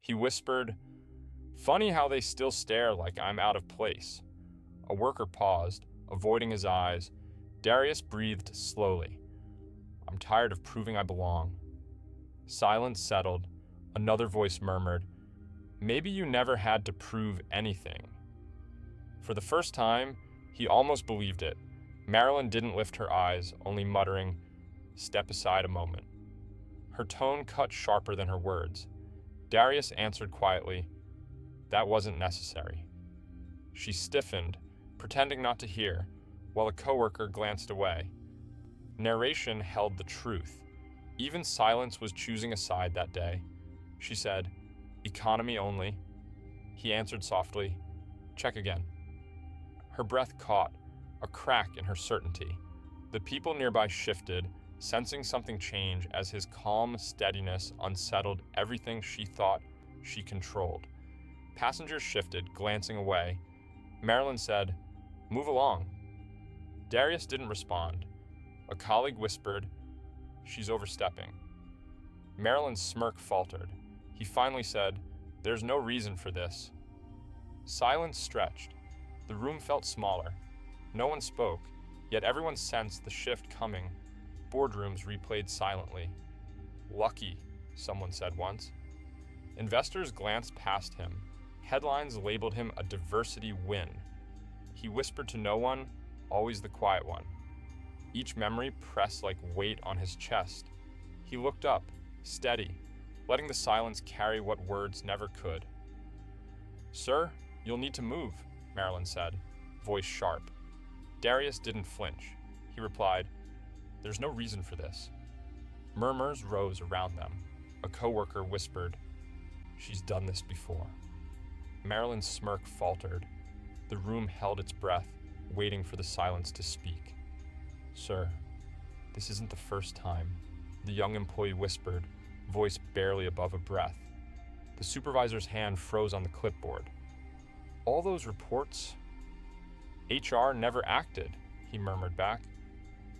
He whispered, "Funny how they still stare like I'm out of place." A worker paused, avoiding his eyes. Darius breathed slowly. "I'm tired of proving I belong." Silence settled. Another voice murmured, "Maybe you never had to prove anything." For the first time, he almost believed it. Marilyn didn't lift her eyes, only muttering, "Step aside a moment." Her tone cut sharper than her words. Darius answered quietly, "That wasn't necessary." She stiffened, pretending not to hear, while a coworker glanced away. Narration held the truth. Even silence was choosing a side that day. She said, "Economy only." He answered softly, "Check again." Her breath caught, a crack in her certainty. The people nearby shifted, sensing something change as his calm steadiness unsettled everything she thought she controlled. Passengers shifted, glancing away. Marilyn said, "Move along." Darius didn't respond. A colleague whispered, "She's overstepping." Marilyn's smirk faltered. He finally said, "There's no reason for this." Silence stretched. The room felt smaller. No one spoke, yet everyone sensed the shift coming. Boardrooms replayed silently. "Lucky," someone said once. Investors glanced past him. Headlines labeled him a diversity win. He whispered to no one, always the quiet one. Each memory pressed like weight on his chest. He looked up, steady, letting the silence carry what words never could. "Sir, you'll need to move," Marilyn said, voice sharp. Darius didn't flinch. He replied, "There's no reason for this." Murmurs rose around them. A coworker whispered, "She's done this before." Marilyn's smirk faltered. The room held its breath, waiting for the silence to speak. "Sir, this isn't the first time," the young employee whispered, voice barely above a breath. The supervisor's hand froze on the clipboard. "All those reports?" "HR never acted," he murmured back.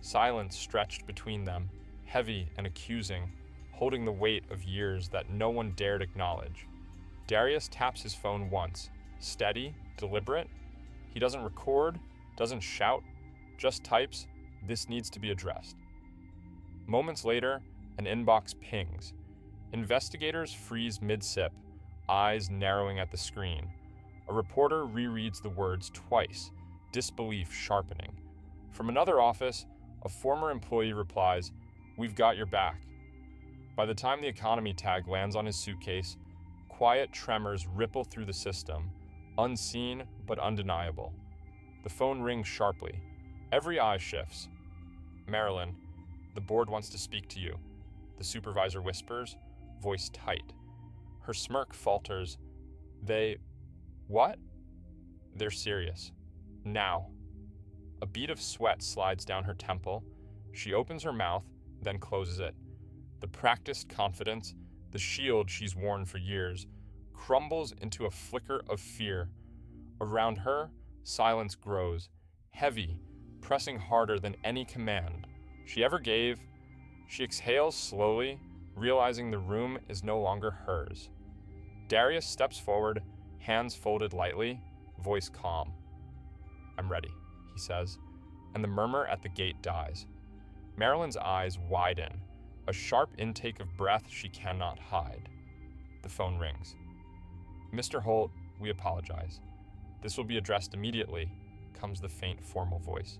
Silence stretched between them, heavy and accusing, holding the weight of years that no one dared acknowledge. Darius taps his phone once, steady, deliberate. He doesn't record, doesn't shout, just types, "This needs to be addressed." Moments later, an inbox pings. Investigators freeze mid-sip, eyes narrowing at the screen. A reporter rereads the words twice, disbelief sharpening. From another office, a former employee replies, "We've got your back." By the time the economy tag lands on his suitcase, quiet tremors ripple through the system, unseen but undeniable. The phone rings sharply. Every eye shifts. "Marilyn, the board wants to speak to you," the supervisor whispers, voice tight. Her smirk falters. What?" "They're serious. Now." A bead of sweat slides down her temple. She opens her mouth, then closes it. The practiced confidence, the shield she's worn for years, crumbles into a flicker of fear. Around her, silence grows, heavy, pressing harder than any command she ever gave. She exhales slowly, realizing the room is no longer hers. Darius steps forward, hands folded lightly, voice calm. "I'm ready," he says, and the murmur at the gate dies. Marilyn's eyes widen, a sharp intake of breath she cannot hide. The phone rings. "Mr. Holt, we apologize. This will be addressed immediately," comes the faint formal voice.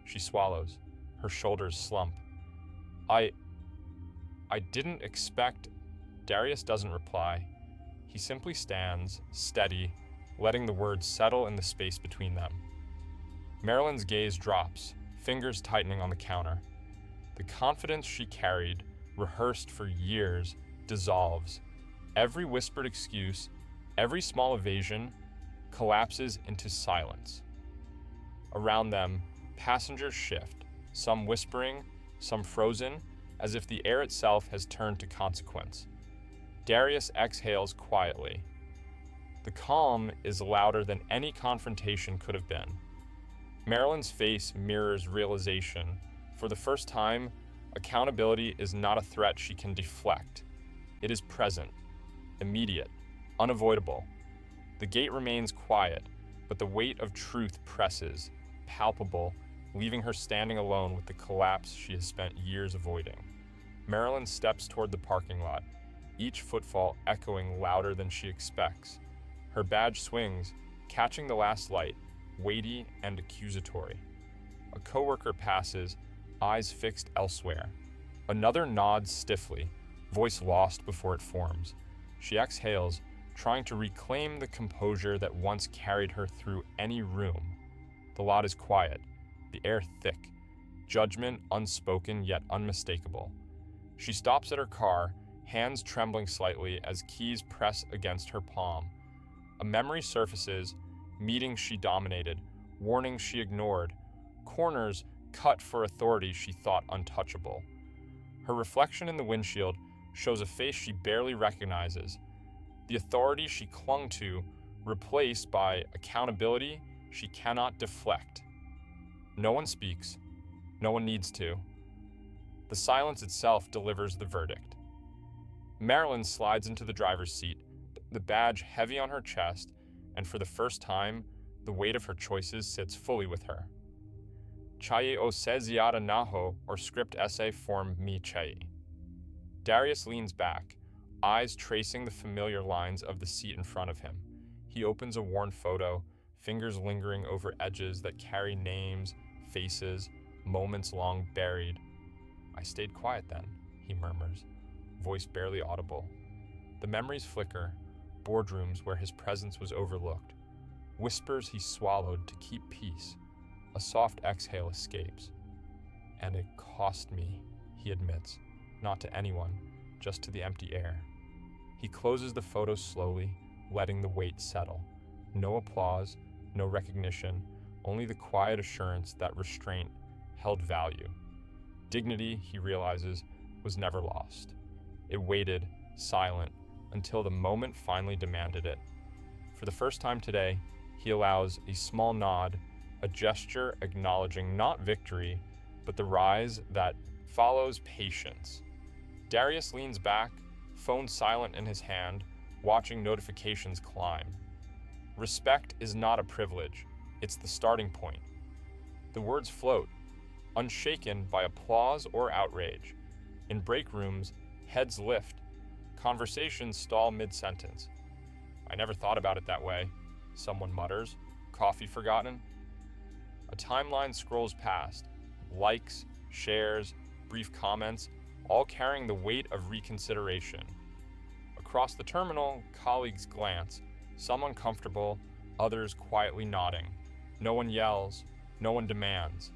She swallows, her shoulders slump. I didn't expect." Darius doesn't reply. He simply stands, steady, letting the words settle in the space between them. Marilyn's gaze drops, fingers tightening on the counter. The confidence she carried, rehearsed for years, dissolves. Every whispered excuse, every small evasion, collapses into silence. Around them, passengers shift, some whispering, some frozen, as if the air itself has turned to consequence. Darius exhales quietly. The calm is louder than any confrontation could have been. Marilyn's face mirrors realization. For the first time, accountability is not a threat she can deflect. It is present, immediate, Unavoidable. The gate remains quiet, but the weight of truth presses, palpable, leaving her standing alone with the collapse she has spent years avoiding. Marilyn steps toward the parking lot, each footfall echoing louder than she expects. Her badge swings, catching the last light, weighty and accusatory. A coworker passes, eyes fixed elsewhere. Another nods stiffly, voice lost before it forms. She exhales, trying to reclaim the composure that once carried her through any room. The lot is quiet, the air thick, judgment unspoken yet unmistakable. She stops at her car, hands trembling slightly as keys press against her palm. A memory surfaces, meetings she dominated, warnings she ignored, corners cut for authority she thought untouchable. Her reflection in the windshield shows a face she barely recognizes, the authority she clung to replaced by accountability she cannot deflect. No one speaks. No one needs to. The silence itself delivers the verdict. Marilyn slides into the driver's seat, the badge heavy on her chest, and for the first time, the weight of her choices sits fully with her. Chaye o se zyada naho, or script essay form mi chaye. Darius leans back, eyes tracing the familiar lines of the seat in front of him. He opens a worn photo, fingers lingering over edges that carry names, faces, moments long buried. "I stayed quiet then," he murmurs, voice barely audible. The memories flicker, boardrooms where his presence was overlooked, whispers he swallowed to keep peace. A soft exhale escapes. "And it cost me," he admits, not to anyone, just to the empty air. He closes the photo slowly, letting the weight settle. No applause, no recognition, only the quiet assurance that restraint held value. Dignity, he realizes, was never lost. It waited, silent, until the moment finally demanded it. For the first time today, he allows a small nod, a gesture acknowledging not victory, but the rise that follows patience. Darius leans back, phone silent in his hand, watching notifications climb. Respect is not a privilege, it's the starting point. The words float, unshaken by applause or outrage. In break rooms, heads lift, conversations stall mid-sentence. "I never thought about it that way," someone mutters. "Coffee forgotten?" A timeline scrolls past, likes, shares, brief comments, all carrying the weight of reconsideration. Across the terminal, colleagues glance, some uncomfortable, others quietly nodding. No one yells, no one demands.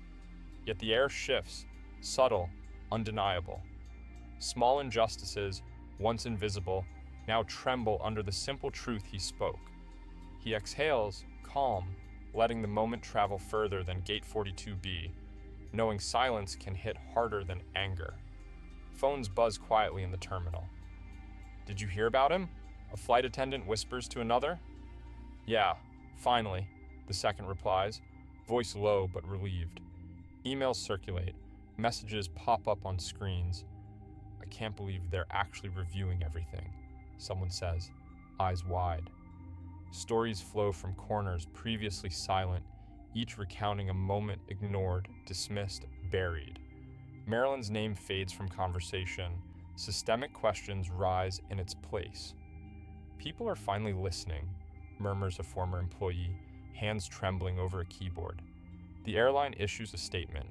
Yet the air shifts, subtle, undeniable. Small injustices, once invisible, now tremble under the simple truth he spoke. He exhales, calm, letting the moment travel further than Gate 42B, knowing silence can hit harder than anger. Phones buzz quietly in the terminal. "Did you hear about him?" a flight attendant whispers to another. "Yeah, finally," the second replies, voice low but relieved. Emails circulate, messages pop up on screens. "I can't believe they're actually reviewing everything," someone says, eyes wide. Stories flow from corners previously silent, each recounting a moment ignored, dismissed, buried. Marilyn's name fades from conversation. Systemic questions rise in its place. "People are finally listening," murmurs a former employee, hands trembling over a keyboard. The airline issues a statement.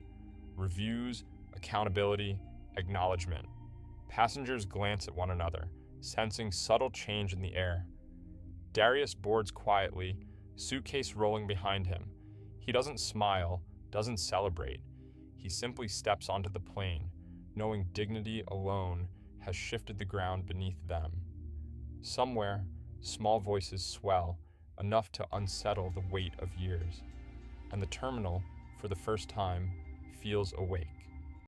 Reviews, accountability, acknowledgement. Passengers glance at one another, sensing subtle change in the air. Darius boards quietly, suitcase rolling behind him. He doesn't smile, doesn't celebrate. He simply steps onto the plane, knowing dignity alone has shifted the ground beneath them. Somewhere, small voices swell, enough to unsettle the weight of years. And the terminal, for the first time, feels awake.